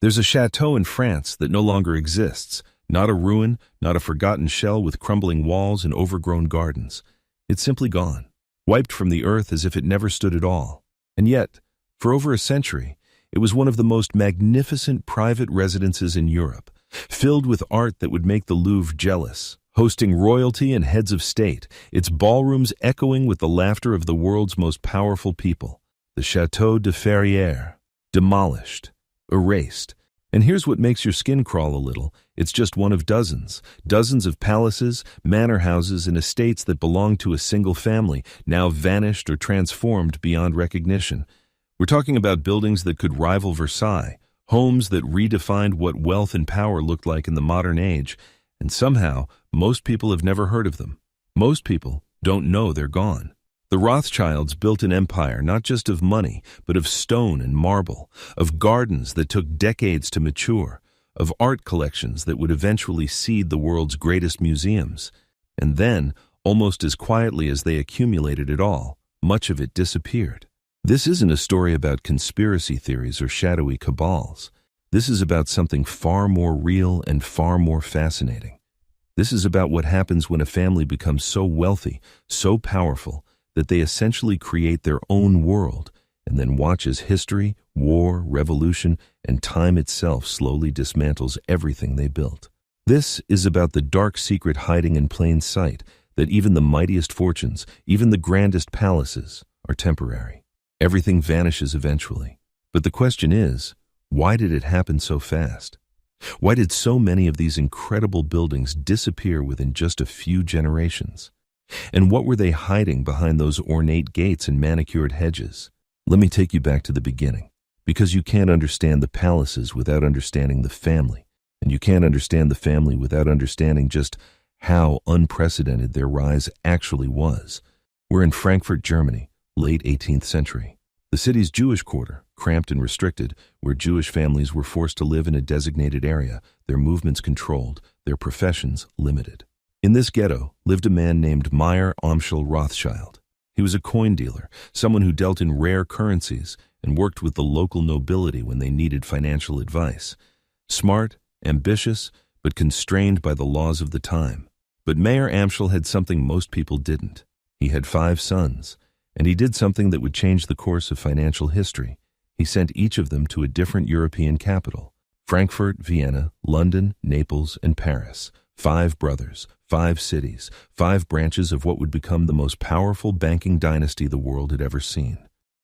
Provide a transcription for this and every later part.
There's a chateau in France that no longer exists, not a ruin, not a forgotten shell with crumbling walls and overgrown gardens. It's simply gone, wiped from the earth as if it never stood at all. And yet, for over a century, it was one of the most magnificent private residences in Europe, filled with art that would make the Louvre jealous, hosting royalty and heads of state, its ballrooms echoing with the laughter of the world's most powerful people. The Château de Ferrières, demolished, erased. And here's what makes your skin crawl a little. It's just one of dozens of palaces, manor houses, and estates that belonged to a single family, now vanished or transformed beyond recognition. We're talking about buildings that could rival Versailles, homes that redefined what wealth and power looked like in the modern age, and somehow, most people have never heard of them. Most people don't know they're gone. The Rothschilds built an empire not just of money, but of stone and marble, of gardens that took decades to mature, of art collections that would eventually seed the world's greatest museums. And then, almost as quietly as they accumulated it all, much of it disappeared. This isn't a story about conspiracy theories or shadowy cabals. This is about something far more real and far more fascinating. This is about what happens when a family becomes so wealthy, so powerful, that they essentially create their own world and then watch as history, war, revolution, and time itself slowly dismantles everything they built. This is about the dark secret hiding in plain sight, that even the mightiest fortunes, even the grandest palaces, are temporary. Everything vanishes eventually. But the question is, why did it happen so fast? Why did so many of these incredible buildings disappear within just a few generations? And what were they hiding behind those ornate gates and manicured hedges? Let me take you back to the beginning, because you can't understand the palaces without understanding the family, and you can't understand the family without understanding just how unprecedented their rise actually was. We're in Frankfurt, Germany, late 18th century. The city's Jewish quarter, cramped and restricted, where Jewish families were forced to live in a designated area, their movements controlled, their professions limited. In this ghetto lived a man named Meyer Amschel Rothschild. He was a coin dealer, someone who dealt in rare currencies and worked with the local nobility when they needed financial advice. Smart, ambitious, but constrained by the laws of the time. But Meyer Amschel had something most people didn't. He had 5 sons, and he did something that would change the course of financial history. He sent each of them to a different European capital: Frankfurt, Vienna, London, Naples, and Paris. 5 brothers, 5 cities, 5 branches of what would become the most powerful banking dynasty the world had ever seen.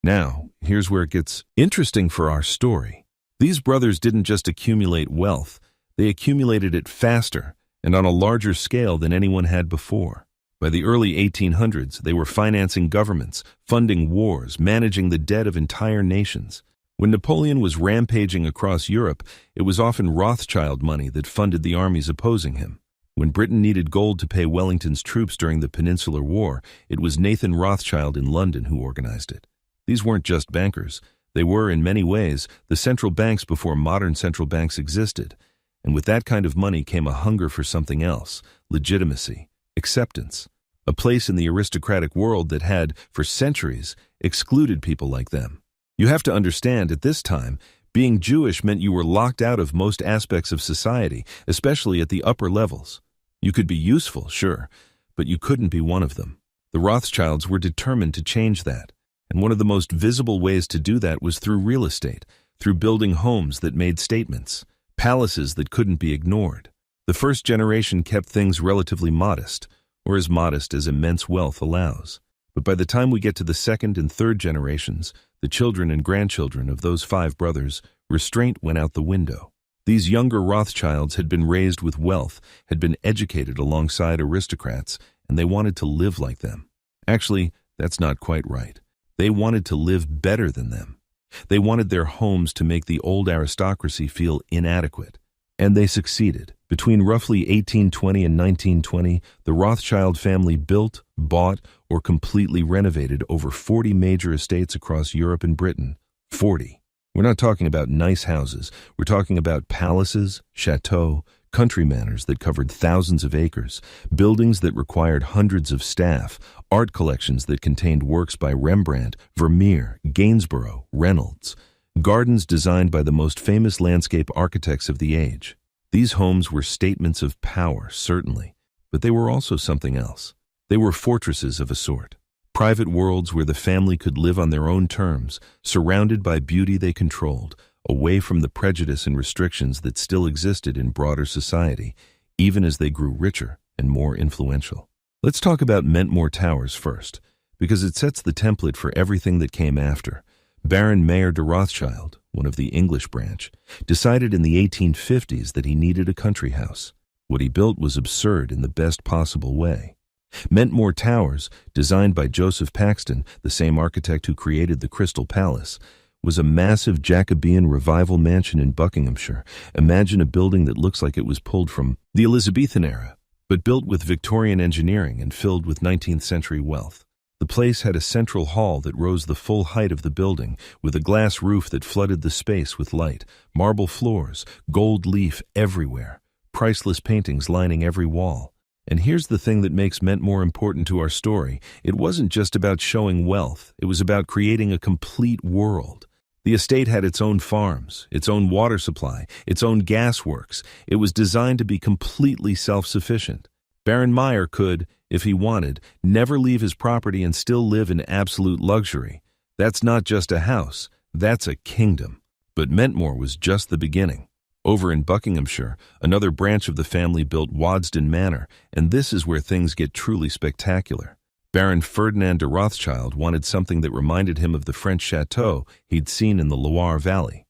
Now, here's where it gets interesting for our story. These brothers didn't just accumulate wealth, they accumulated it faster and on a larger scale than anyone had before. By the early 1800s, they were financing governments, funding wars, managing the debt of entire nations. When Napoleon was rampaging across Europe, it was often Rothschild money that funded the armies opposing him. When Britain needed gold to pay Wellington's troops during the Peninsular War, it was Nathan Rothschild in London who organized it. These weren't just bankers. They were, in many ways, the central banks before modern central banks existed. And with that kind of money came a hunger for something else: legitimacy, acceptance, a place in the aristocratic world that had, for centuries, excluded people like them. You have to understand, at this time, being Jewish meant you were locked out of most aspects of society, especially at the upper levels. You could be useful, sure, but you couldn't be one of them. The Rothschilds were determined to change that, and one of the most visible ways to do that was through real estate, through building homes that made statements, palaces that couldn't be ignored. The first generation kept things relatively modest, or as modest as immense wealth allows. But by the time we get to the second and third generations, the children and grandchildren of those 5 brothers, restraint went out the window. These younger Rothschilds had been raised with wealth, had been educated alongside aristocrats, and they wanted to live like them. Actually, that's not quite right. They wanted to live better than them. They wanted their homes to make the old aristocracy feel inadequate. And they succeeded. Between roughly 1820 and 1920, the Rothschild family built, bought, or completely renovated over 40 major estates across Europe and Britain. 40. We're not talking about nice houses. We're talking about palaces, chateaux, country manors that covered thousands of acres, buildings that required hundreds of staff, art collections that contained works by Rembrandt, Vermeer, Gainsborough, Reynolds, Gardens designed by the most famous landscape architects of the age. These homes were statements of power, certainly, but they were also something else. They were fortresses of a sort. Private worlds where the family could live on their own terms, surrounded by beauty they controlled, away from the prejudice and restrictions that still existed in broader society, even as they grew richer and more influential. Let's talk about Mentmore Towers first, because it sets the template for everything that came after. Baron Mayer de Rothschild, one of the English branch, decided in the 1850s that he needed a country house. What he built was absurd in the best possible way. Mentmore Towers, designed by Joseph Paxton, the same architect who created the Crystal Palace, was a massive Jacobean revival mansion in Buckinghamshire. Imagine a building that looks like it was pulled from the Elizabethan era, but built with Victorian engineering and filled with 19th century wealth. The place had a central hall that rose the full height of the building, with a glass roof that flooded the space with light, marble floors, gold leaf everywhere, priceless paintings lining every wall. And here's the thing that makes Mentmore important to our story. It wasn't just about showing wealth, it was about creating a complete world. The estate had its own farms, its own water supply, its own gas works. It was designed to be completely self-sufficient. Baron Mayer could, if he wanted, never leave his property and still live in absolute luxury. That's not just a house, that's a kingdom. But Mentmore was just the beginning. Over in Buckinghamshire, another branch of the family built Waddesdon Manor, and this is where things get truly spectacular. Baron Ferdinand de Rothschild wanted something that reminded him of the French chateau he'd seen in the Loire Valley.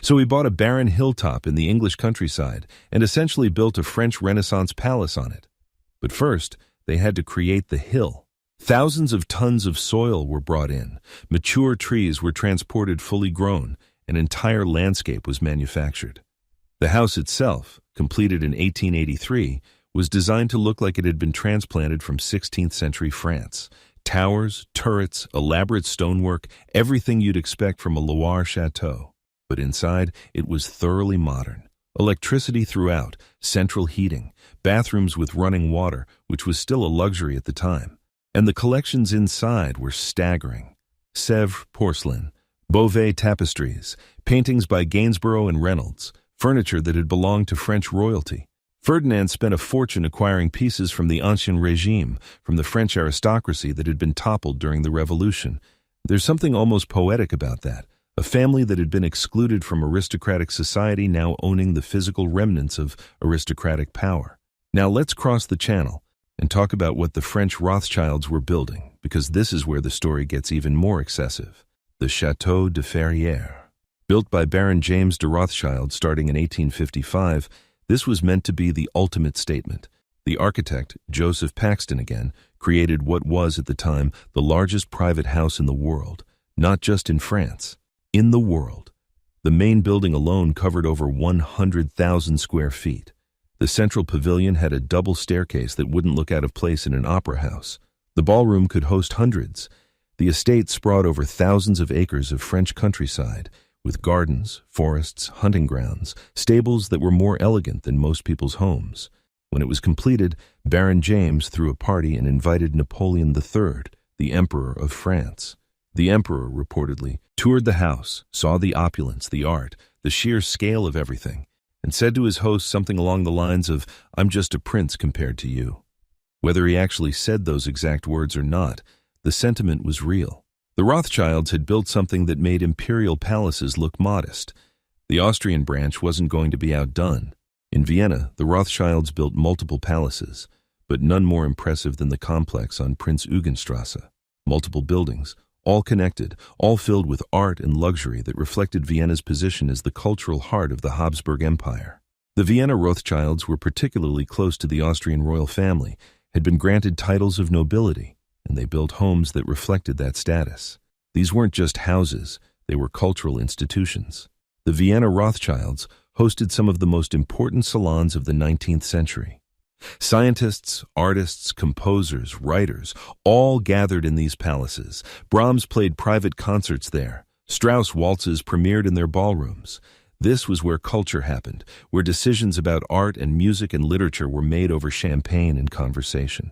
So he bought a barren hilltop in the English countryside and essentially built a French Renaissance palace on it. But first, they had to create the hill. Thousands of tons of soil were brought in, mature trees were transported fully grown, an entire landscape was manufactured. The house itself, completed in 1883, was designed to look like it had been transplanted from 16th century France. Towers, turrets, elaborate stonework, everything you'd expect from a Loire chateau. But inside, it was thoroughly modern. Electricity throughout, central heating, bathrooms with running water, which was still a luxury at the time. And the collections inside were staggering. Sèvres porcelain, Beauvais tapestries, paintings by Gainsborough and Reynolds, furniture that had belonged to French royalty. Ferdinand spent a fortune acquiring pieces from the Ancien Régime, from the French aristocracy that had been toppled during the Revolution. There's something almost poetic about that. A family that had been excluded from aristocratic society now owning the physical remnants of aristocratic power. Now let's cross the channel and talk about what the French Rothschilds were building, because this is where the story gets even more excessive. The Château de Ferrières. Built by Baron James de Rothschild starting in 1855, this was meant to be the ultimate statement. The architect, Joseph Paxton again, created what was at the time the largest private house in the world, not just in France. In the world. The main building alone covered over 100,000 square feet. The central pavilion had a double staircase that wouldn't look out of place in an opera house. The ballroom could host hundreds. The estate sprawled over thousands of acres of French countryside, with gardens, forests, hunting grounds, stables that were more elegant than most people's homes. When it was completed, Baron James threw a party and invited Napoleon III, the Emperor of France. The emperor, reportedly, toured the house, saw the opulence, the art, the sheer scale of everything, and said to his host something along the lines of, "I'm just a prince compared to you." Whether he actually said those exact words or not, the sentiment was real. The Rothschilds had built something that made imperial palaces look modest. The Austrian branch wasn't going to be outdone. In Vienna, the Rothschilds built multiple palaces, but none more impressive than the complex on Prinz Eugenstrasse. Multiple buildings, all connected, all filled with art and luxury that reflected Vienna's position as the cultural heart of the Habsburg Empire. The Vienna Rothschilds were particularly close to the Austrian royal family, had been granted titles of nobility, and they built homes that reflected that status. These weren't just houses, they were cultural institutions. The Vienna Rothschilds hosted some of the most important salons of the 19th century. Scientists, artists, composers, writers, all gathered in these palaces. Brahms played private concerts there. Strauss waltzes premiered in their ballrooms. This was where culture happened, where decisions about art and music and literature were made over champagne and conversation.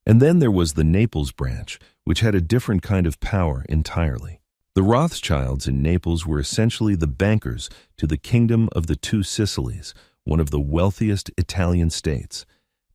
And then there was the Naples branch, which had a different kind of power entirely. The Rothschilds in Naples were essentially the bankers to the Kingdom of the Two Sicilies, one of the wealthiest Italian states.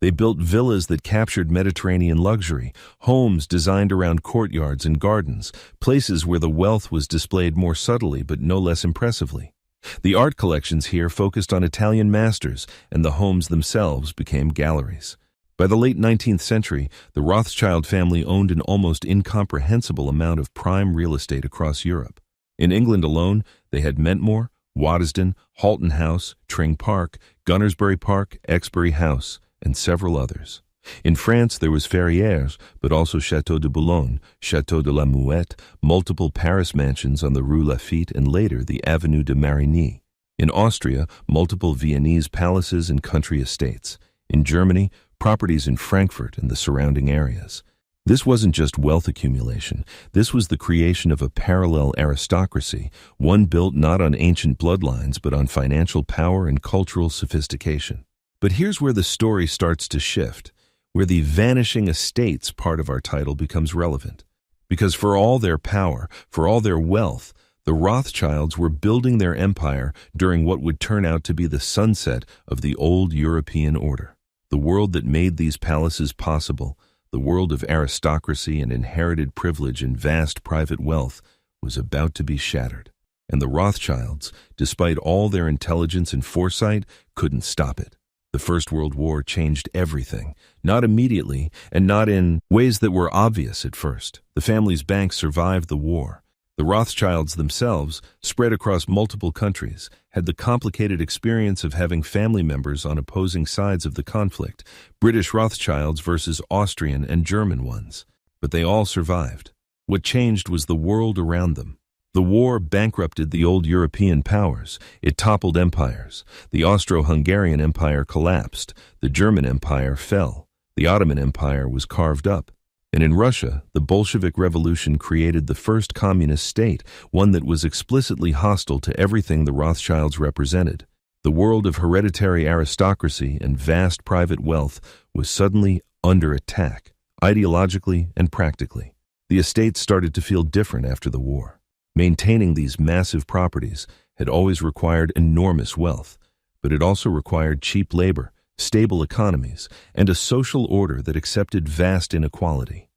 They built villas that captured Mediterranean luxury, homes designed around courtyards and gardens, places where the wealth was displayed more subtly but no less impressively. The art collections here focused on Italian masters, and the homes themselves became galleries. By the late 19th century, the Rothschild family owned an almost incomprehensible amount of prime real estate across Europe. In England alone, they had Mentmore, Waddesdon, Halton House, Tring Park, Gunnersbury Park, Exbury House, and several others. In France, there was Ferrières, but also Château de Boulogne, Château de la Muette, multiple Paris mansions on the Rue Lafitte, and later the Avenue de Marigny. In Austria, multiple Viennese palaces and country estates. In Germany, properties in Frankfurt and the surrounding areas. This wasn't just wealth accumulation. This was the creation of a parallel aristocracy, one built not on ancient bloodlines but on financial power and cultural sophistication. But here's where the story starts to shift, where the vanishing estates part of our title becomes relevant. Because for all their power, for all their wealth, the Rothschilds were building their empire during what would turn out to be the sunset of the old European order. The world that made these palaces possible, the world of aristocracy and inherited privilege and vast private wealth, was about to be shattered. And the Rothschilds, despite all their intelligence and foresight, couldn't stop it. The First World War changed everything, not immediately and not in ways that were obvious at first. The family's bank survived the war. The Rothschilds themselves, spread across multiple countries, had the complicated experience of having family members on opposing sides of the conflict, British Rothschilds versus Austrian and German ones. But they all survived. What changed was the world around them. The war bankrupted the old European powers. It toppled empires. The Austro-Hungarian Empire collapsed. The German Empire fell. The Ottoman Empire was carved up. And in Russia, the Bolshevik Revolution created the first communist state, one that was explicitly hostile to everything the Rothschilds represented. The world of hereditary aristocracy and vast private wealth was suddenly under attack, ideologically and practically. The estates started to feel different after the war. Maintaining these massive properties had always required enormous wealth, but it also required cheap labor, stable economies, and a social order that accepted vast inequality.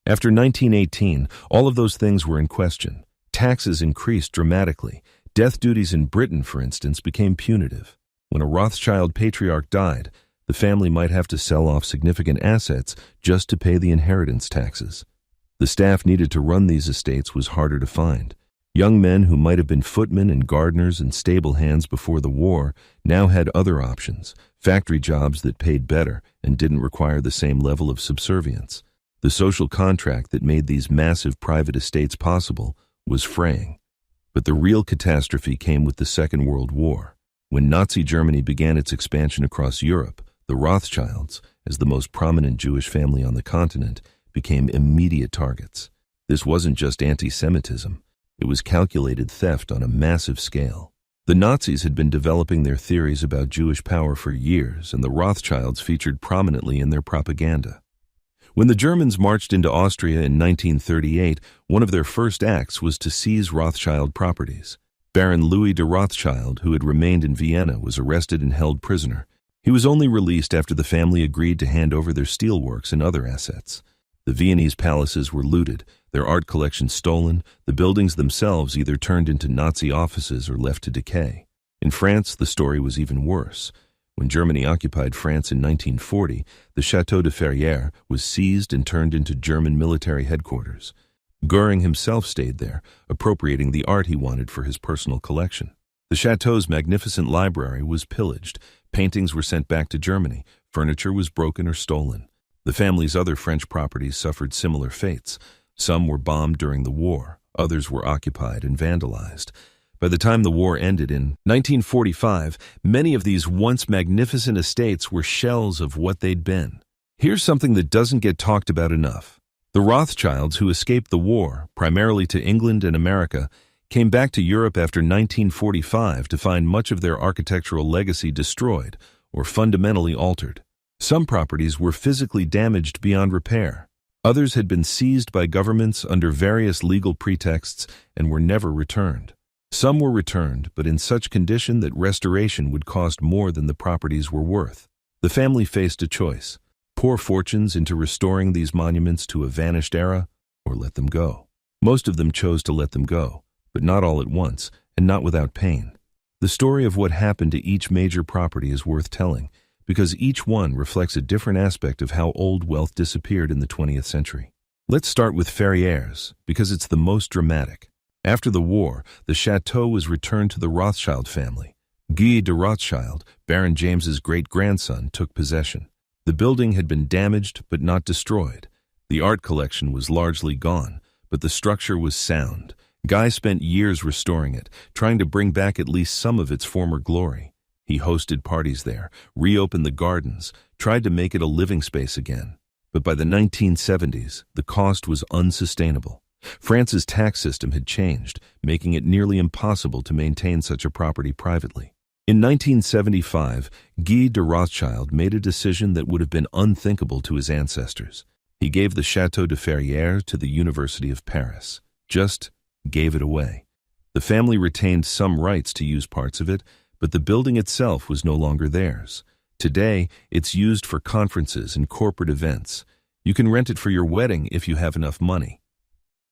After 1918, all of those things were in question. Taxes increased dramatically. Death duties in Britain, for instance, became punitive. When a Rothschild patriarch died, the family might have to sell off significant assets just to pay the inheritance taxes. The staff needed to run these estates was harder to find. Young men who might have been footmen and gardeners and stable hands before the war now had other options, factory jobs that paid better and didn't require the same level of subservience. The social contract that made these massive private estates possible was fraying. But the real catastrophe came with the Second World War. When Nazi Germany began its expansion across Europe, the Rothschilds, as the most prominent Jewish family on the continent, became immediate targets. This wasn't just anti-Semitism. It was calculated theft on a massive scale. The Nazis had been developing their theories about Jewish power for years, and the Rothschilds featured prominently in their propaganda. When the Germans marched into Austria in 1938, one of their first acts was to seize Rothschild properties. Baron Louis de Rothschild, who had remained in Vienna, was arrested and held prisoner. He was only released after the family agreed to hand over their steelworks and other assets. The Viennese palaces were looted, their art collections stolen, the buildings themselves either turned into Nazi offices or left to decay. In France, the story was even worse. When Germany occupied France in 1940, the Château de Ferrières was seized and turned into German military headquarters. Goering himself stayed there, appropriating the art he wanted for his personal collection. The chateau's magnificent library was pillaged, paintings were sent back to Germany, furniture was broken or stolen. The family's other French properties suffered similar fates. Some were bombed during the war, others were occupied and vandalized. By the time the war ended in 1945, many of these once magnificent estates were shells of what they'd been. Here's something that doesn't get talked about enough. The Rothschilds, who escaped the war, primarily to England and America, came back to Europe after 1945 to find much of their architectural legacy destroyed or fundamentally altered. Some properties were physically damaged beyond repair. Others had been seized by governments under various legal pretexts and were never returned. Some were returned, but in such condition that restoration would cost more than the properties were worth. The family faced a choice: pour fortunes into restoring these monuments to a vanished era, or let them go. Most of them chose to let them go, but not all at once, and not without pain. The story of what happened to each major property is worth telling, because each one reflects a different aspect of how old wealth disappeared in the 20th century. Let's start with Ferrières, because it's the most dramatic. After the war, the chateau was returned to the Rothschild family. Guy de Rothschild, Baron James's great-grandson, took possession. The building had been damaged but not destroyed. The art collection was largely gone, but the structure was sound. Guy spent years restoring it, trying to bring back at least some of its former glory. He hosted parties there, reopened the gardens, tried to make it a living space again. But by the 1970s, the cost was unsustainable. France's tax system had changed, making it nearly impossible to maintain such a property privately. In 1975, Guy de Rothschild made a decision that would have been unthinkable to his ancestors. He gave the Château de Ferrières to the University of Paris. Just gave it away. The family retained some rights to use parts of it, but the building itself was no longer theirs. Today, it's used for conferences and corporate events. You can rent it for your wedding if you have enough money.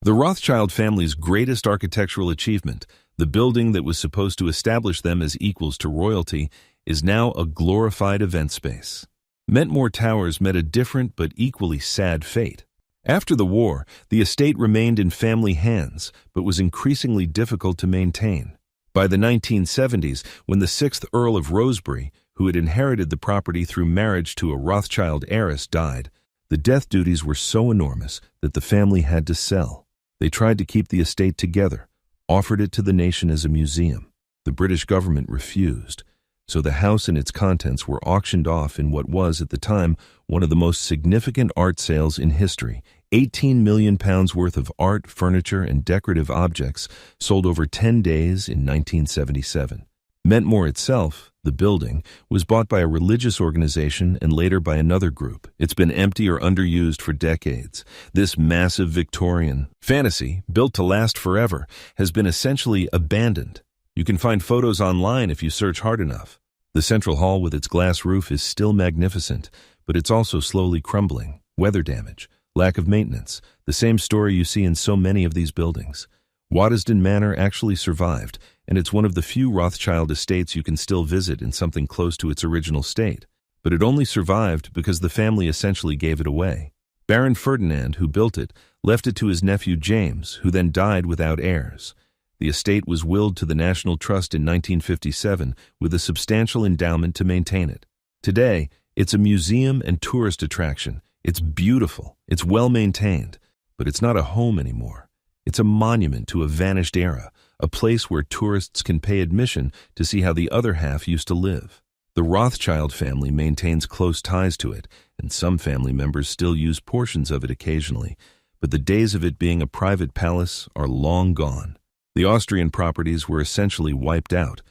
The Rothschild family's greatest architectural achievement, the building that was supposed to establish them as equals to royalty, is now a glorified event space. Mentmore Towers met a different but equally sad fate. After the war, the estate remained in family hands, but was increasingly difficult to maintain. By the 1970s, when the 6th Earl of Rosebery, who had inherited the property through marriage to a Rothschild heiress, died, the death duties were so enormous that the family had to sell. They tried to keep the estate together, offered it to the nation as a museum. The British government refused, so the house and its contents were auctioned off in what was, at the time, one of the most significant art sales in history. £18 million worth of art, furniture, and decorative objects sold over 10 days in 1977. Mentmore itself, the building, was bought by a religious organization and later by another group. It's been empty or underused for decades. This massive Victorian fantasy, built to last forever, has been essentially abandoned. You can find photos online if you search hard enough. The central hall with its glass roof is still magnificent, but it's also slowly crumbling. Weather damage, lack of maintenance, the same story you see in so many of these buildings. Waddesdon Manor actually survived, and it's one of the few Rothschild estates you can still visit in something close to its original state. But it only survived because the family essentially gave it away. Baron Ferdinand, who built it, left it to his nephew James, who then died without heirs. The estate was willed to the National Trust in 1957 with a substantial endowment to maintain it. Today, it's a museum and tourist attraction. It's beautiful, it's well maintained, but it's not a home anymore. It's a monument to a vanished era, a place where tourists can pay admission to see how the other half used to live. The Rothschild family maintains close ties to it, and some family members still use portions of it occasionally, but the days of it being a private palace are long gone. The Austrian properties were essentially wiped out.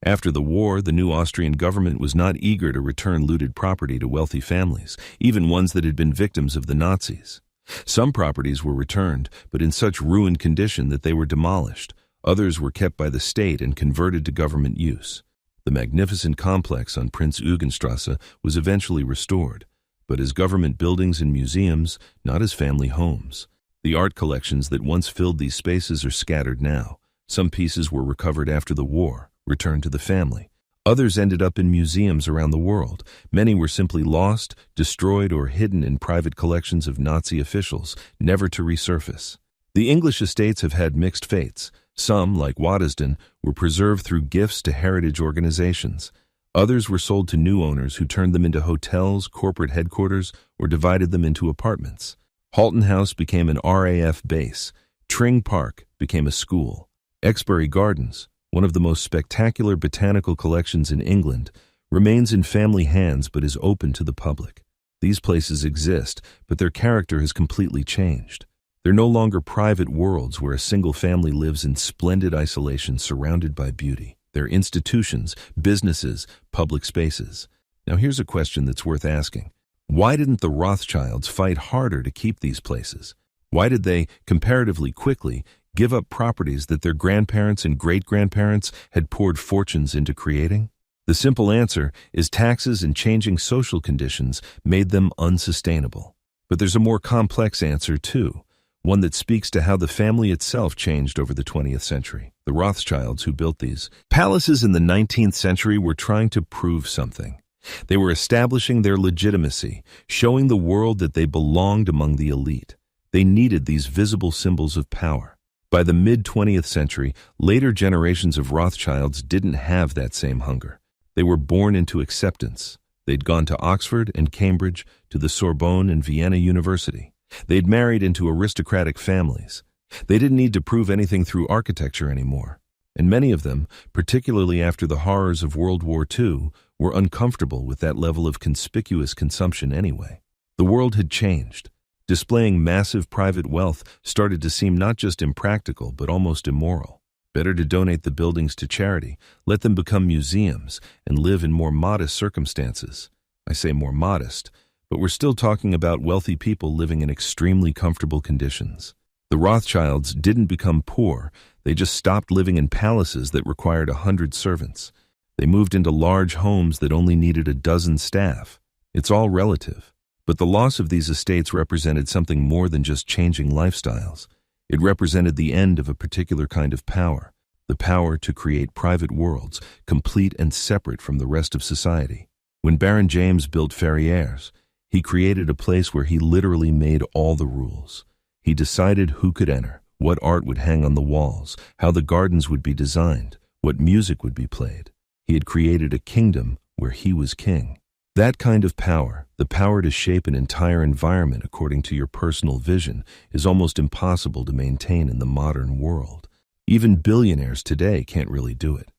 After the war, the new Austrian government was not eager to return looted property to wealthy families, even ones that had been victims of the Nazis. Some properties were returned, but in such ruined condition that they were demolished. Others were kept by the state and converted to government use. The magnificent complex on Prinz Eugenstrasse was eventually restored, but as government buildings and museums, not as family homes. The art collections that once filled these spaces are scattered now. Some pieces were recovered after the war, returned to the family. Others ended up in museums around the world. Many were simply lost, destroyed, or hidden in private collections of Nazi officials, never to resurface. The English estates have had mixed fates. Some, like Waddesdon, were preserved through gifts to heritage organizations. Others were sold to new owners who turned them into hotels, corporate headquarters, or divided them into apartments. Halton House became an RAF base. Tring Park became a school. Exbury Gardens, one of the most spectacular botanical collections in England, remains in family hands but is open to the public. These places exist, but their character has completely changed. They're no longer private worlds where a single family lives in splendid isolation surrounded by beauty. They're institutions, businesses, public spaces. Now here's a question that's worth asking. Why didn't the Rothschilds fight harder to keep these places? Why did they, comparatively quickly, give up properties that their grandparents and great-grandparents had poured fortunes into creating? The simple answer is taxes and changing social conditions made them unsustainable. But there's a more complex answer, too, one that speaks to how the family itself changed over the 20th century. The Rothschilds, who built these palaces in the 19th century, were trying to prove something. They were establishing their legitimacy, showing the world that they belonged among the elite. They needed these visible symbols of power. By the mid-20th century, later generations of Rothschilds didn't have that same hunger. They were born into acceptance. They'd gone to Oxford and Cambridge, to the Sorbonne and Vienna University. They'd married into aristocratic families. They didn't need to prove anything through architecture anymore. And many of them, particularly after the horrors of World War II, were uncomfortable with that level of conspicuous consumption anyway. The world had changed. Displaying massive private wealth started to seem not just impractical, but almost immoral. Better to donate the buildings to charity, let them become museums, and live in more modest circumstances. I say more modest, but we're still talking about wealthy people living in extremely comfortable conditions. The Rothschilds didn't become poor, they just stopped living in palaces that required 100 servants. They moved into large homes that only needed a dozen staff. It's all relative. But the loss of these estates represented something more than just changing lifestyles. It represented the end of a particular kind of power, the power to create private worlds, complete and separate from the rest of society. When Baron James built Ferrières, he created a place where he literally made all the rules. He decided who could enter, what art would hang on the walls, how the gardens would be designed, what music would be played. He had created a kingdom where he was king. That kind of power, the power to shape an entire environment according to your personal vision, is almost impossible to maintain in the modern world. Even billionaires today can't really do it.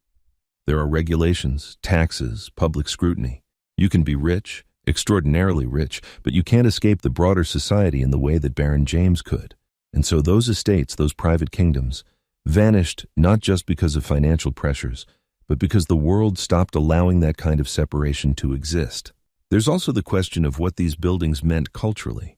There are regulations, taxes, public scrutiny. You can be rich, extraordinarily rich, but you can't escape the broader society in the way that Baron James could. And so those estates, those private kingdoms, vanished not just because of financial pressures, but because the world stopped allowing that kind of separation to exist. There's also the question of what these buildings meant culturally.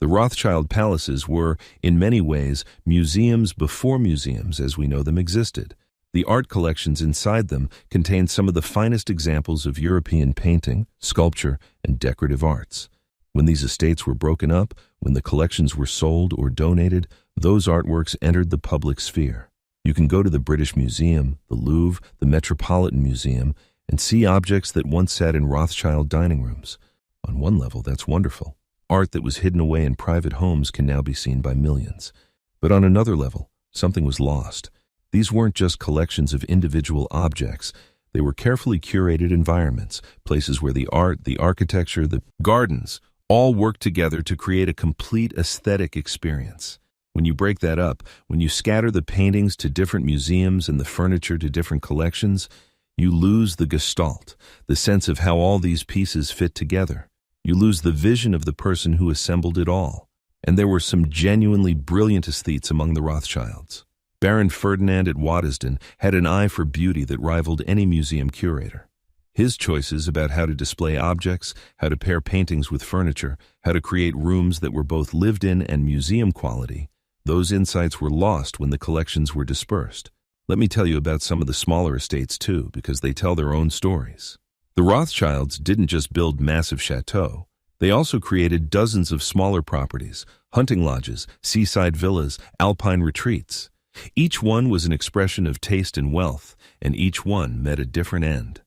The Rothschild palaces were, in many ways, museums before museums as we know them existed. The art collections inside them contained some of the finest examples of European painting, sculpture, and decorative arts. When these estates were broken up, when the collections were sold or donated, those artworks entered the public sphere. You can go to the British Museum, the Louvre, the Metropolitan Museum, and see objects that once sat in Rothschild dining rooms. On one level, that's wonderful. Art that was hidden away in private homes can now be seen by millions. But on another level, something was lost. These weren't just collections of individual objects. They were carefully curated environments, places where the art, the architecture, the gardens, all worked together to create a complete aesthetic experience. When you break that up, when you scatter the paintings to different museums and the furniture to different collections, you lose the gestalt, the sense of how all these pieces fit together. You lose the vision of the person who assembled it all. And there were some genuinely brilliant aesthetes among the Rothschilds. Baron Ferdinand at Waddesdon had an eye for beauty that rivaled any museum curator. His choices about how to display objects, how to pair paintings with furniture, how to create rooms that were both lived in and museum quality, those insights were lost when the collections were dispersed. Let me tell you about some of the smaller estates too, because they tell their own stories. The Rothschilds didn't just build massive chateaux. They also created dozens of smaller properties, hunting lodges, seaside villas, alpine retreats. Each one was an expression of taste and wealth, and each one met a different end.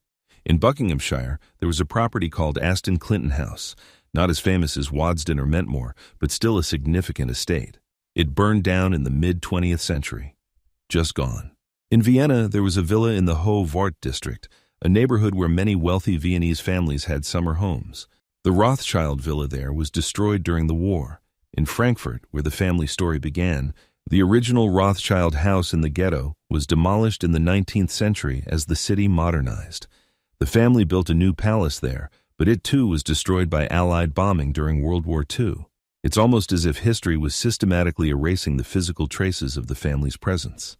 In Buckinghamshire, there was a property called Aston Clinton House, not as famous as Waddesdon or Mentmore, but still a significant estate. It burned down in the mid-20th century. Just gone. In Vienna, there was a villa in the Hohe-Wart district, a neighborhood where many wealthy Viennese families had summer homes. The Rothschild villa there was destroyed during the war. In Frankfurt, where the family story began, the original Rothschild house in the ghetto was demolished in the 19th century as the city modernized. The family built a new palace there, but it too was destroyed by Allied bombing during World War II. It's almost as if history was systematically erasing the physical traces of the family's presence.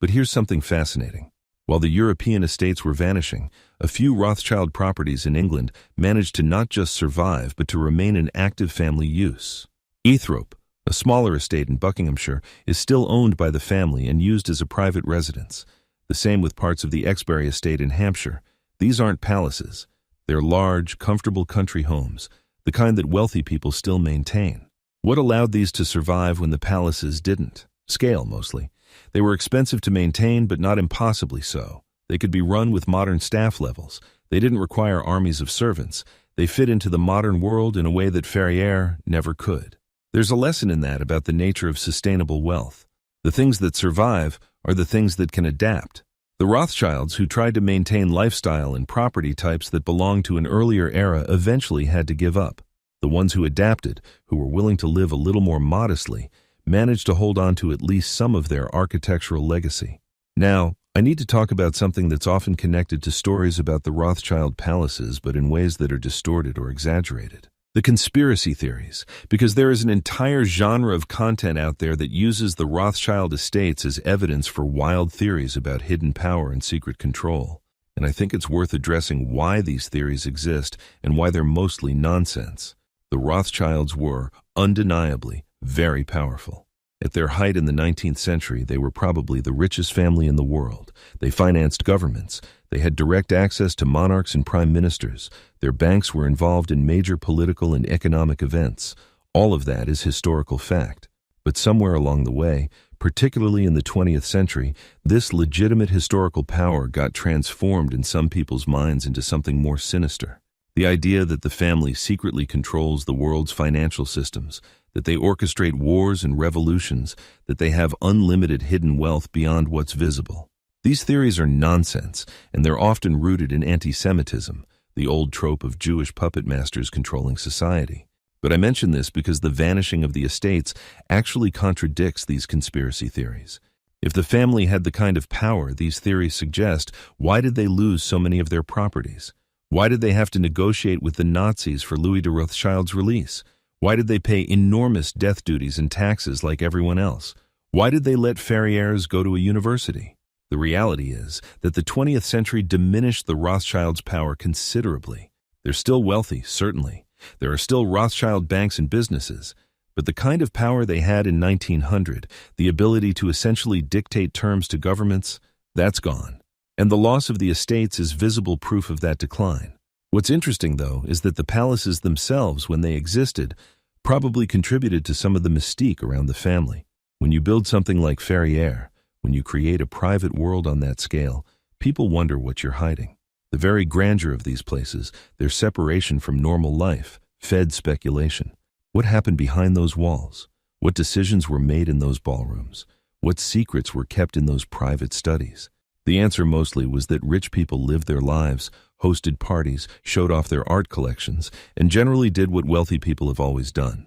But here's something fascinating. While the European estates were vanishing, a few Rothschild properties in England managed to not just survive but to remain in active family use. Eathrope, a smaller estate in Buckinghamshire, is still owned by the family and used as a private residence. The same with parts of the Exbury estate in Hampshire. These aren't palaces. They're large, comfortable country homes, the kind that wealthy people still maintain. What allowed these to survive when the palaces didn't? Scale, mostly. They were expensive to maintain, but not impossibly so. They could be run with modern staff levels. They didn't require armies of servants. They fit into the modern world in a way that Ferrières never could. There's a lesson in that about the nature of sustainable wealth. The things that survive are the things that can adapt. The Rothschilds, who tried to maintain lifestyle and property types that belonged to an earlier era, eventually had to give up. The ones who adapted, who were willing to live a little more modestly, managed to hold on to at least some of their architectural legacy. Now, I need to talk about something that's often connected to stories about the Rothschild palaces, but in ways that are distorted or exaggerated. The conspiracy theories, because there is an entire genre of content out there that uses the Rothschild estates as evidence for wild theories about hidden power and secret control. And I think it's worth addressing why these theories exist and why they're mostly nonsense. The Rothschilds were, undeniably, very powerful. At their height in the 19th century, they were probably the richest family in the world. They financed governments. They had direct access to monarchs and prime ministers. Their banks were involved in major political and economic events. All of that is historical fact. But somewhere along the way, particularly in the 20th century, this legitimate historical power got transformed in some people's minds into something more sinister. The idea that the family secretly controls the world's financial systems, that they orchestrate wars and revolutions, that they have unlimited hidden wealth beyond what's visible. These theories are nonsense, and they're often rooted in anti-Semitism, the old trope of Jewish puppet masters controlling society. But I mention this because the vanishing of the estates actually contradicts these conspiracy theories. If the family had the kind of power these theories suggest, why did they lose so many of their properties? Why did they have to negotiate with the Nazis for Louis de Rothschild's release? Why did they pay enormous death duties and taxes like everyone else? Why did they let Ferrières go to a university? The reality is that the 20th century diminished the Rothschilds' power considerably. They're still wealthy, certainly. There are still Rothschild banks and businesses. But the kind of power they had in 1900, the ability to essentially dictate terms to governments, that's gone. And the loss of the estates is visible proof of that decline. What's interesting, though, is that the palaces themselves, when they existed, probably contributed to some of the mystique around the family. When you build something like Ferrières, when you create a private world on that scale, people wonder what you're hiding. The very grandeur of these places, their separation from normal life, fed speculation. What happened behind those walls? What decisions were made in those ballrooms? What secrets were kept in those private studies? The answer mostly was that rich people lived their lives, hosted parties, showed off their art collections, and generally did what wealthy people have always done.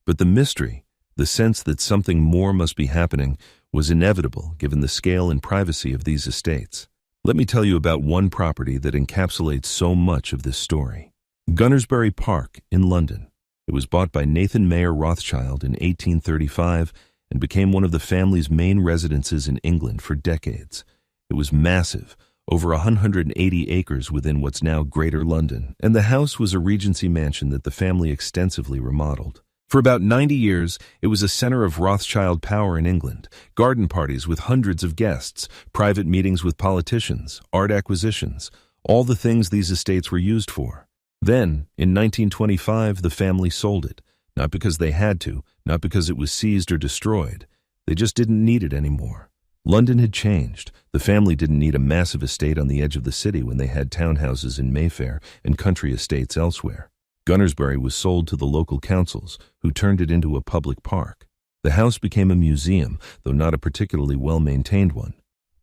But the mystery, the sense that something more must be happening, was inevitable given the scale and privacy of these estates. Let me tell you about one property that encapsulates so much of this story. Gunnersbury Park in London. It was bought by Nathan Mayer Rothschild in 1835 and became one of the family's main residences in England for decades. It was massive, over 180 acres within what's now Greater London, and the house was a Regency mansion that the family extensively remodeled. For about 90 years, it was a center of Rothschild power in England, garden parties with hundreds of guests, private meetings with politicians, art acquisitions, all the things these estates were used for. Then, in 1925, the family sold it, not because they had to, not because it was seized or destroyed. They just didn't need it anymore. London had changed. The family didn't need a massive estate on the edge of the city when they had townhouses in Mayfair and country estates elsewhere. Gunnersbury was sold to the local councils, who turned it into a public park. The house became a museum, though not a particularly well-maintained one.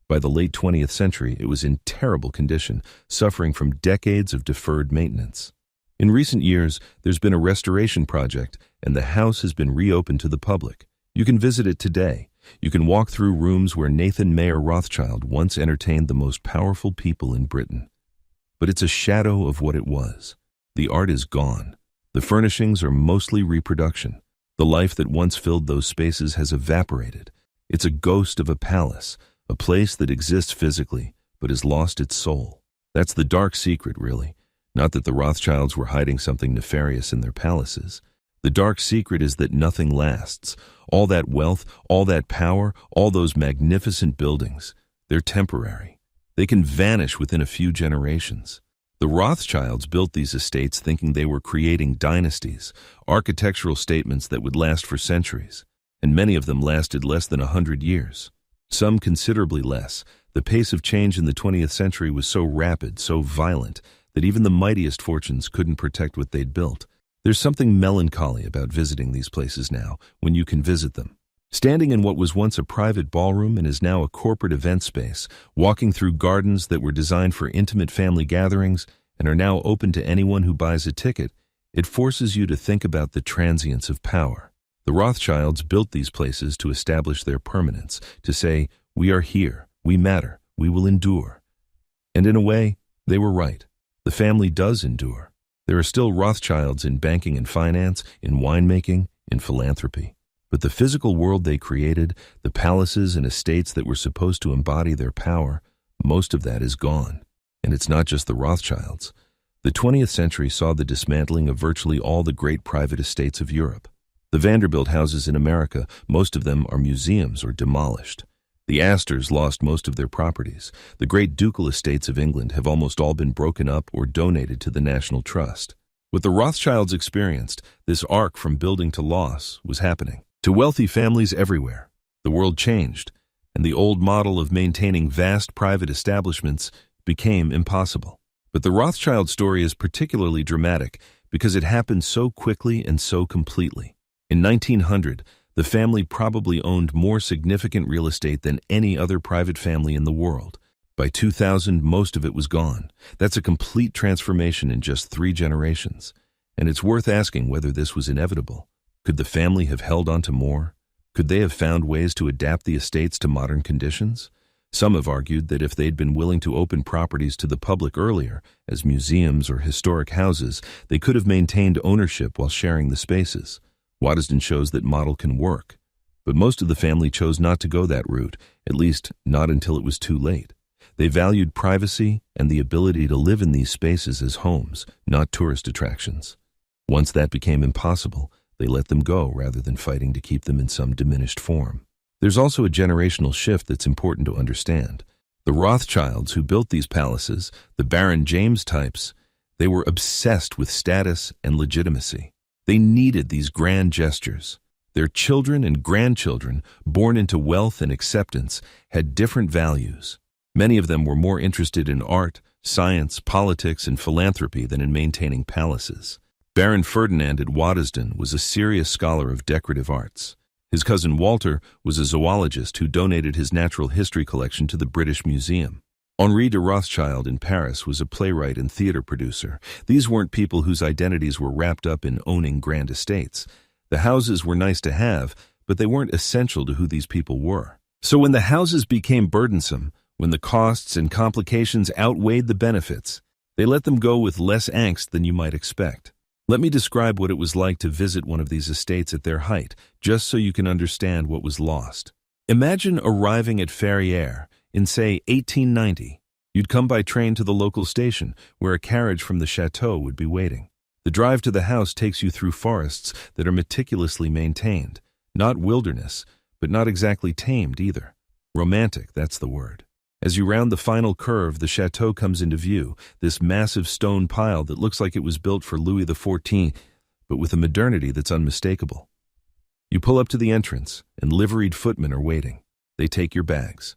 By the late 20th century, it was in terrible condition, suffering from decades of deferred maintenance. In recent years, there's been a restoration project, and the house has been reopened to the public. You can visit it today. You can walk through rooms where Nathan Mayer Rothschild once entertained the most powerful people in Britain. But it's a shadow of what it was. The art is gone. The furnishings are mostly reproduction. The life that once filled those spaces has evaporated. It's a ghost of a palace, a place that exists physically, but has lost its soul. That's the dark secret, really. Not that the Rothschilds were hiding something nefarious in their palaces. The dark secret is that nothing lasts. All that wealth, all that power, all those magnificent buildings, they're temporary. They can vanish within a few generations. The Rothschilds built these estates thinking they were creating dynasties, architectural statements that would last for centuries, and many of them lasted less than 100 years. Some considerably less. The pace of change in the 20th century was so rapid, so violent, that even the mightiest fortunes couldn't protect what they'd built. There's something melancholy about visiting these places now, when you can visit them. Standing in what was once a private ballroom and is now a corporate event space, walking through gardens that were designed for intimate family gatherings and are now open to anyone who buys a ticket, it forces you to think about the transience of power. The Rothschilds built these places to establish their permanence, to say, we are here, we matter, we will endure. And in a way, they were right. The family does endure. There are still Rothschilds in banking and finance, in winemaking, in philanthropy. But the physical world they created, the palaces and estates that were supposed to embody their power, most of that is gone. And it's not just the Rothschilds. The 20th century saw the dismantling of virtually all the great private estates of Europe. The Vanderbilt houses in America, most of them are museums or demolished. The Astors lost most of their properties. The great ducal estates of England have almost all been broken up or donated to the National Trust. What the Rothschilds experienced, this arc from building to loss, was happening to wealthy families everywhere. The world changed, and the old model of maintaining vast private establishments became impossible. But the Rothschild story is particularly dramatic because it happened so quickly and so completely. In 1900, the family probably owned more significant real estate than any other private family in the world. By 2000, most of it was gone. That's a complete transformation in just 3 generations. And it's worth asking whether this was inevitable. Could the family have held on to more? Could they have found ways to adapt the estates to modern conditions? Some have argued that if they'd been willing to open properties to the public earlier, as museums or historic houses, they could have maintained ownership while sharing the spaces. Waddesdon shows that model can work. But most of the family chose not to go that route, at least not until it was too late. They valued privacy and the ability to live in these spaces as homes, not tourist attractions. Once that became impossible, they let them go rather than fighting to keep them in some diminished form. There's also a generational shift that's important to understand. The Rothschilds who built these palaces, the Baron James types, they were obsessed with status and legitimacy. They needed these grand gestures. Their children and grandchildren, born into wealth and acceptance, had different values. Many of them were more interested in art, science, politics, and philanthropy than in maintaining palaces. Baron Ferdinand at Waddesdon was a serious scholar of decorative arts. His cousin Walter was a zoologist who donated his natural history collection to the British Museum. Henri de Rothschild in Paris was a playwright and theater producer. These weren't people whose identities were wrapped up in owning grand estates. The houses were nice to have, but they weren't essential to who these people were. So when the houses became burdensome, when the costs and complications outweighed the benefits, they let them go with less angst than you might expect. Let me describe what it was like to visit one of these estates at their height, just so you can understand what was lost. Imagine arriving at Ferrières in, say, 1890. You'd come by train to the local station, where a carriage from the chateau would be waiting. The drive to the house takes you through forests that are meticulously maintained. Not wilderness, but not exactly tamed either. Romantic, that's the word. As you round the final curve, the chateau comes into view, this massive stone pile that looks like it was built for Louis XIV, but with a modernity that's unmistakable. You pull up to the entrance, and liveried footmen are waiting. They take your bags.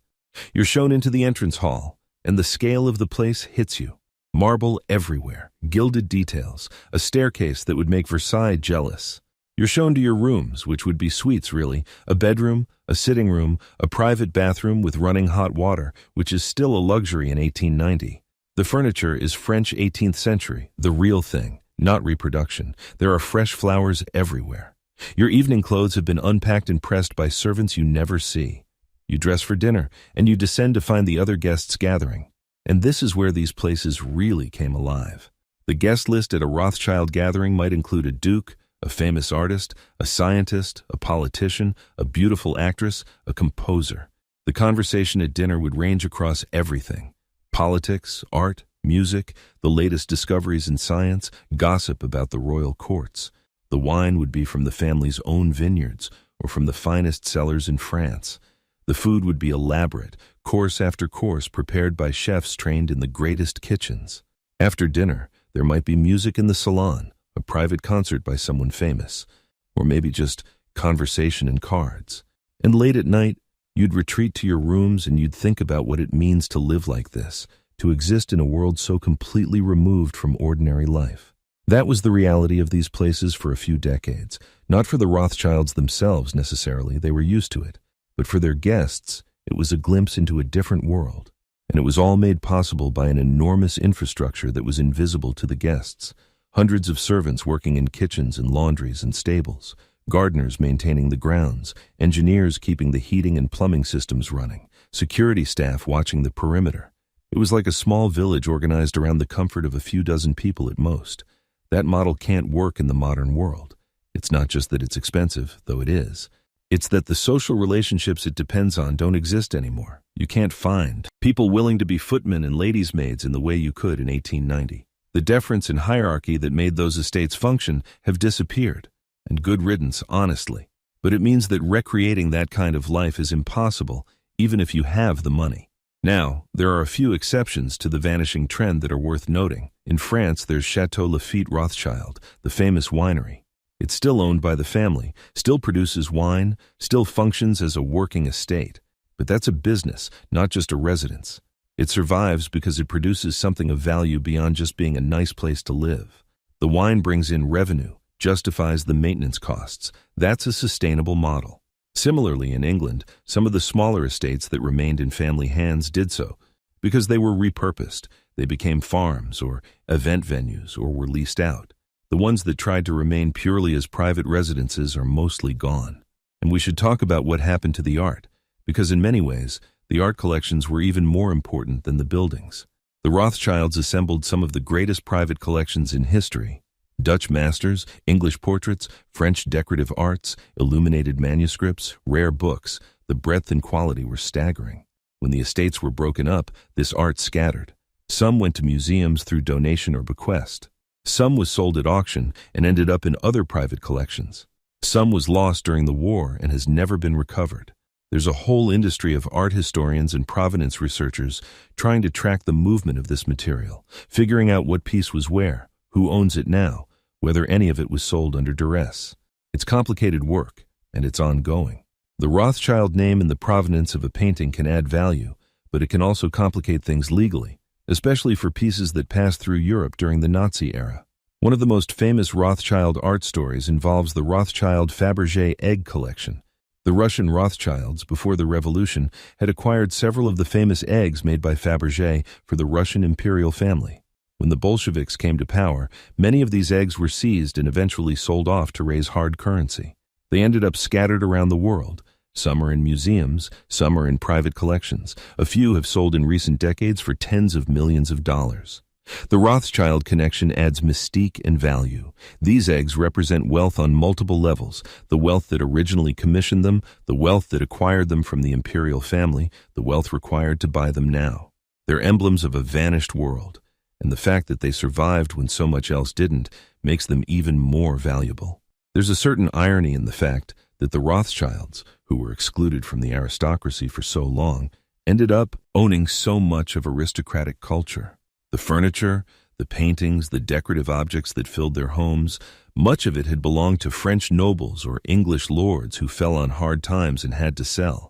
You're shown into the entrance hall, and the scale of the place hits you. Marble everywhere, gilded details, a staircase that would make Versailles jealous. You're shown to your rooms, which would be suites really, a bedroom, a sitting room, a private bathroom with running hot water, which is still a luxury in 1890. The furniture is French 18th century, the real thing, not reproduction. There are fresh flowers everywhere. Your evening clothes have been unpacked and pressed by servants you never see. You dress for dinner, and you descend to find the other guests gathering. And this is where these places really came alive. The guest list at a Rothschild gathering might include a duke, a famous artist, a scientist, a politician, a beautiful actress, a composer. The conversation at dinner would range across everything. Politics, art, music, the latest discoveries in science, gossip about the royal courts. The wine would be from the family's own vineyards or from the finest cellars in France. The food would be elaborate, course after course prepared by chefs trained in the greatest kitchens. After dinner, there might be music in the salon, a private concert by someone famous, or maybe just conversation and cards. And late at night, you'd retreat to your rooms and you'd think about what it means to live like this, to exist in a world so completely removed from ordinary life. That was the reality of these places for a few decades. Not for the Rothschilds themselves necessarily, they were used to it, but for their guests, it was a glimpse into a different world. And it was all made possible by an enormous infrastructure that was invisible to the guests. Hundreds of servants working in kitchens and laundries and stables, gardeners maintaining the grounds, engineers keeping the heating and plumbing systems running, security staff watching the perimeter. It was like a small village organized around the comfort of a few dozen people at most. That model can't work in the modern world. It's not just that it's expensive, though it is. It's that the social relationships it depends on don't exist anymore. You can't find people willing to be footmen and ladies' maids in the way you could in 1890. The deference and hierarchy that made those estates function have disappeared. And good riddance, honestly. But it means that recreating that kind of life is impossible, even if you have the money. Now, there are a few exceptions to the vanishing trend that are worth noting. In France, there's Chateau Lafite Rothschild, the famous winery. It's still owned by the family, still produces wine, still functions as a working estate. But that's a business, not just a residence. It survives because it produces something of value beyond just being a nice place to live. The wine brings in revenue, justifies the maintenance costs. That's a sustainable model. Similarly, in England, some of the smaller estates that remained in family hands did so because they were repurposed. They became farms or event venues or were leased out. The ones that tried to remain purely as private residences are mostly gone. And we should talk about what happened to the art, because in many ways, the art collections were even more important than the buildings. The Rothschilds assembled some of the greatest private collections in history. Dutch masters, English portraits, French decorative arts, illuminated manuscripts, rare books. The breadth and quality were staggering. When the estates were broken up, this art scattered. Some went to museums through donation or bequest. Some was sold at auction and ended up in other private collections. Some was lost during the war and has never been recovered. There's a whole industry of art historians and provenance researchers trying to track the movement of this material, figuring out what piece was where, who owns it now, whether any of it was sold under duress. It's complicated work, and it's ongoing. The Rothschild name and the provenance of a painting can add value, but it can also complicate things legally, especially for pieces that passed through Europe during the Nazi era. One of the most famous Rothschild art stories involves the Rothschild Fabergé egg collection. The Russian Rothschilds, before the revolution, had acquired several of the famous eggs made by Fabergé for the Russian imperial family. When the Bolsheviks came to power, many of these eggs were seized and eventually sold off to raise hard currency. They ended up scattered around the world. Some are in museums, some are in private collections. A few have sold in recent decades for tens of millions of dollars. The Rothschild connection adds mystique and value. These eggs represent wealth on multiple levels: the wealth that originally commissioned them, the wealth that acquired them from the imperial family, the wealth required to buy them now. They're emblems of a vanished world. And the fact that they survived when so much else didn't makes them even more valuable. There's a certain irony in the fact that the Rothschilds, who were excluded from the aristocracy for so long, ended up owning so much of aristocratic culture. The furniture, the paintings, the decorative objects that filled their homes, much of it had belonged to French nobles or English lords who fell on hard times and had to sell.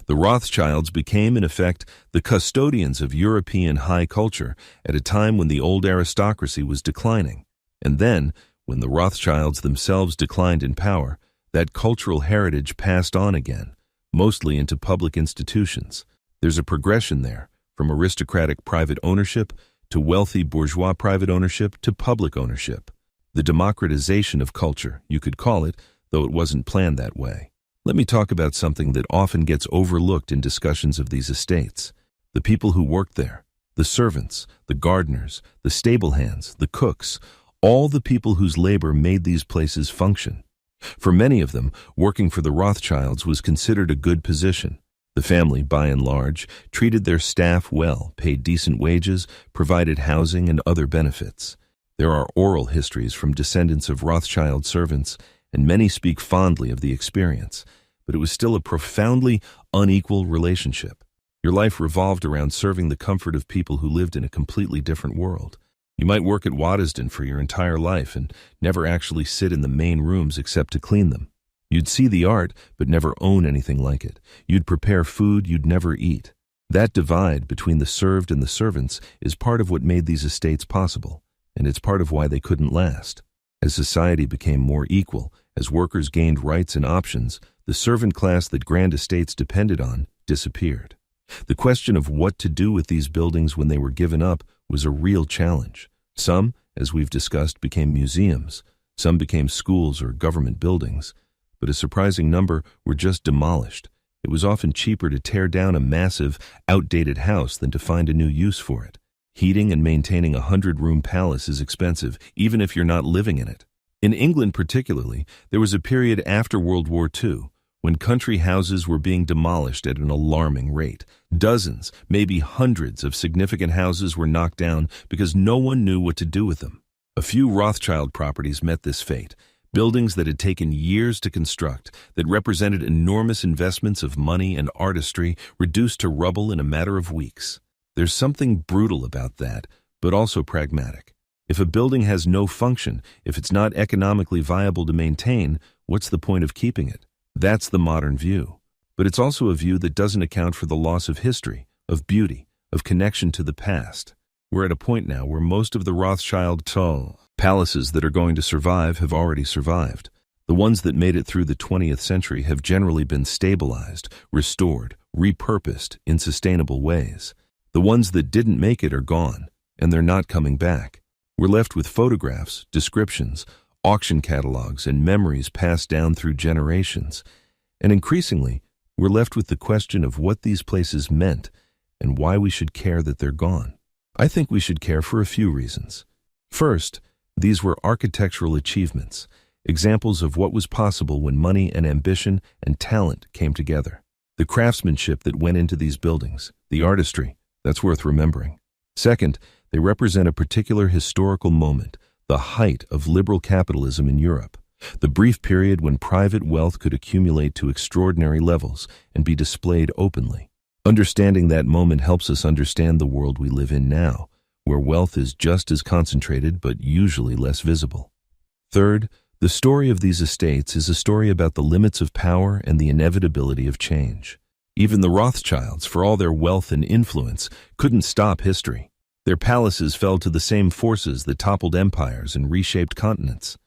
The Rothschilds became, in effect, the custodians of European high culture at a time when the old aristocracy was declining. And then, when the Rothschilds themselves declined in power, that cultural heritage passed on again, mostly into public institutions. There's a progression there, from aristocratic private ownership to wealthy bourgeois private ownership to public ownership. The democratization of culture, you could call it, though it wasn't planned that way. Let me talk about something that often gets overlooked in discussions of these estates. The people who worked there, the servants, the gardeners, the stable hands, the cooks, all the people whose labor made these places function. For many of them, working for the Rothschilds was considered a good position. The family, by and large, treated their staff well, paid decent wages, provided housing and other benefits. There are oral histories from descendants of Rothschild servants, and many speak fondly of the experience, but it was still a profoundly unequal relationship. Your life revolved around serving the comfort of people who lived in a completely different world. You might work at Waddesdon for your entire life and never actually sit in the main rooms except to clean them. You'd see the art, but never own anything like it. You'd prepare food you'd never eat. That divide between the served and the servants is part of what made these estates possible, and it's part of why they couldn't last. As society became more equal, as workers gained rights and options, the servant class that grand estates depended on disappeared. The question of what to do with these buildings when they were given up was a real challenge. Some, as we've discussed, became museums. Some became schools or government buildings. But a surprising number were just demolished. It was often cheaper to tear down a massive, outdated house than to find a new use for it. Heating and maintaining a 100-room palace is expensive, even if you're not living in it. In England particularly, there was a period after World War II when country houses were being demolished at an alarming rate. Dozens, maybe hundreds of significant houses were knocked down because no one knew what to do with them. A few Rothschild properties met this fate. Buildings that had taken years to construct, that represented enormous investments of money and artistry, reduced to rubble in a matter of weeks. There's something brutal about that, but also pragmatic. If a building has no function, if it's not economically viable to maintain, what's the point of keeping it? That's the modern view. But it's also a view that doesn't account for the loss of history, of beauty, of connection to the past. We're at a point now where most of the Rothschild palaces that are going to survive have already survived. The ones that made it through the 20th century have generally been stabilized, restored, repurposed in sustainable ways. The ones that didn't make it are gone, and they're not coming back. We're left with photographs, descriptions, auction catalogs, and memories passed down through generations. And increasingly, we're left with the question of what these places meant and why we should care that they're gone. I think we should care for a few reasons. First, these were architectural achievements, examples of what was possible when money and ambition and talent came together. The craftsmanship that went into these buildings, the artistry, that's worth remembering. Second, they represent a particular historical moment, the height of liberal capitalism in Europe, the brief period when private wealth could accumulate to extraordinary levels and be displayed openly. Understanding that moment helps us understand the world we live in now, where wealth is just as concentrated but usually less visible. Third, the story of these estates is a story about the limits of power and the inevitability of change. Even the Rothschilds, for all their wealth and influence, couldn't stop history. Their palaces fell to the same forces that toppled empires and reshaped continents.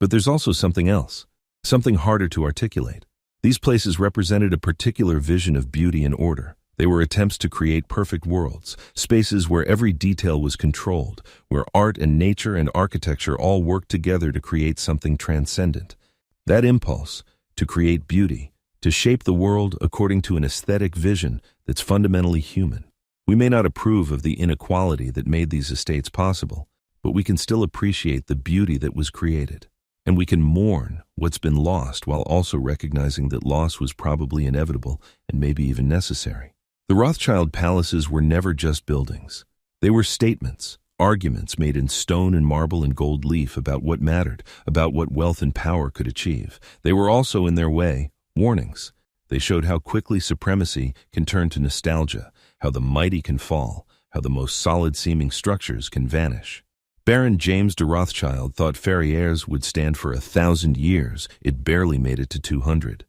But there's also something else, something harder to articulate. These places represented a particular vision of beauty and order. They were attempts to create perfect worlds, spaces where every detail was controlled, where art and nature and architecture all worked together to create something transcendent. That impulse, to create beauty, to shape the world according to an aesthetic vision that's fundamentally human. We may not approve of the inequality that made these estates possible, but we can still appreciate the beauty that was created. And we can mourn what's been lost while also recognizing that loss was probably inevitable and maybe even necessary. The Rothschild palaces were never just buildings. They were statements, arguments made in stone and marble and gold leaf about what mattered, about what wealth and power could achieve. They were also, in their way, warnings. They showed how quickly supremacy can turn to nostalgia, how the mighty can fall, how the most solid-seeming structures can vanish. Baron James de Rothschild thought Ferrières would stand for 1,000 years. It barely made it to 200.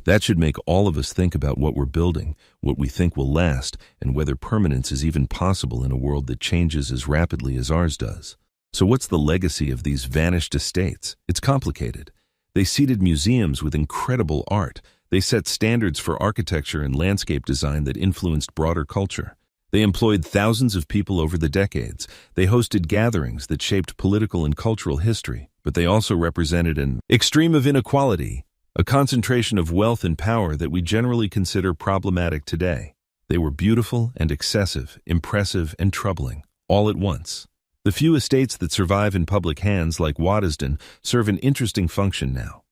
That should make all of us think about what we're building, what we think will last, and whether permanence is even possible in a world that changes as rapidly as ours does. So what's the legacy of these vanished estates? It's complicated. They seated museums with incredible art. They set standards for architecture and landscape design that influenced broader culture. They employed thousands of people over the decades. They hosted gatherings that shaped political and cultural history, but they also represented an extreme of inequality, a concentration of wealth and power that we generally consider problematic today. They were beautiful and excessive, impressive and troubling, all at once. The few estates that survive in public hands, like Waddesdon, serve an interesting function now.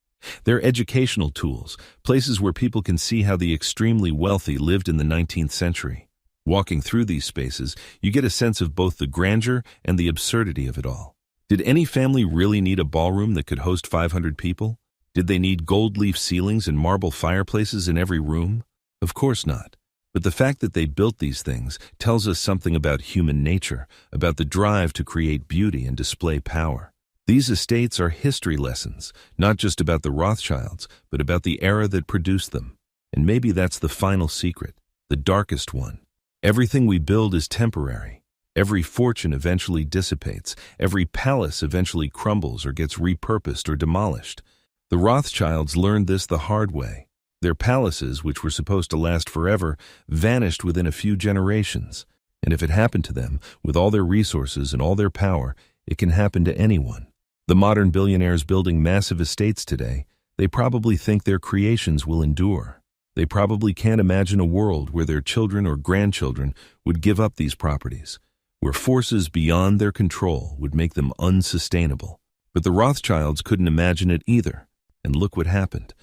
They're educational tools, places where people can see how the extremely wealthy lived in the 19th century. Walking through these spaces, you get a sense of both the grandeur and the absurdity of it all. Did any family really need a ballroom that could host 500 people? Did they need gold leaf ceilings and marble fireplaces in every room? Of course not. But the fact that they built these things tells us something about human nature, about the drive to create beauty and display power. These estates are history lessons, not just about the Rothschilds, but about the era that produced them. And maybe that's the final secret, the darkest one. Everything we build is temporary. Every fortune eventually dissipates. Every palace eventually crumbles or gets repurposed or demolished. The Rothschilds learned this the hard way. Their palaces, which were supposed to last forever, vanished within a few generations. And if it happened to them, with all their resources and all their power, it can happen to anyone. The modern billionaires building massive estates today, they probably think their creations will endure. They probably can't imagine a world where their children or grandchildren would give up these properties, where forces beyond their control would make them unsustainable. But the Rothschilds couldn't imagine it either. And look what happened.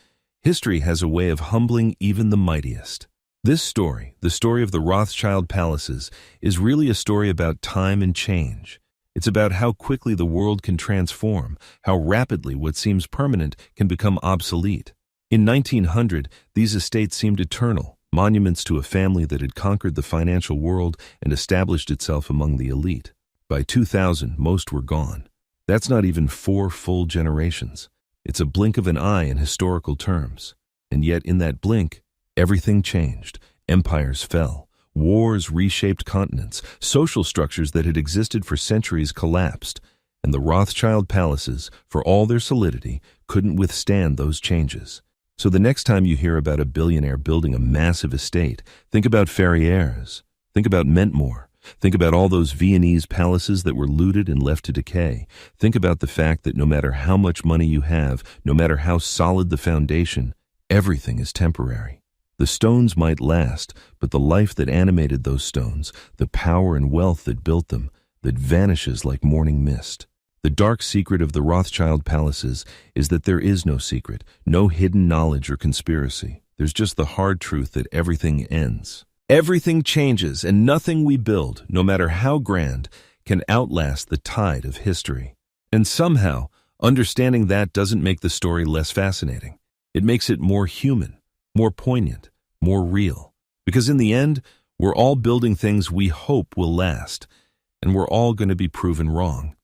History has a way of humbling even the mightiest. This story, the story of the Rothschild palaces, is really a story about time and change. It's about how quickly the world can transform, how rapidly what seems permanent can become obsolete. In 1900, these estates seemed eternal, monuments to a family that had conquered the financial world and established itself among the elite. By 2000, most were gone. That's not even 4 full generations. It's a blink of an eye in historical terms. And yet in that blink, everything changed. Empires fell. Wars reshaped continents. Social structures that had existed for centuries collapsed. And the Rothschild palaces, for all their solidity, couldn't withstand those changes. So the next time you hear about a billionaire building a massive estate, think about Ferrières. Think about Mentmore. Think about all those Viennese palaces that were looted and left to decay. Think about the fact that no matter how much money you have, no matter how solid the foundation, everything is temporary. The stones might last, but the life that animated those stones, the power and wealth that built them, that vanishes like morning mist. The dark secret of the Rothschild palaces is that there is no secret, no hidden knowledge or conspiracy. There's just the hard truth that everything ends. Everything changes, and nothing we build, no matter how grand, can outlast the tide of history. And somehow, understanding that doesn't make the story less fascinating. It makes it more human, more poignant, more real. Because in the end, we're all building things we hope will last, and we're all going to be proven wrong.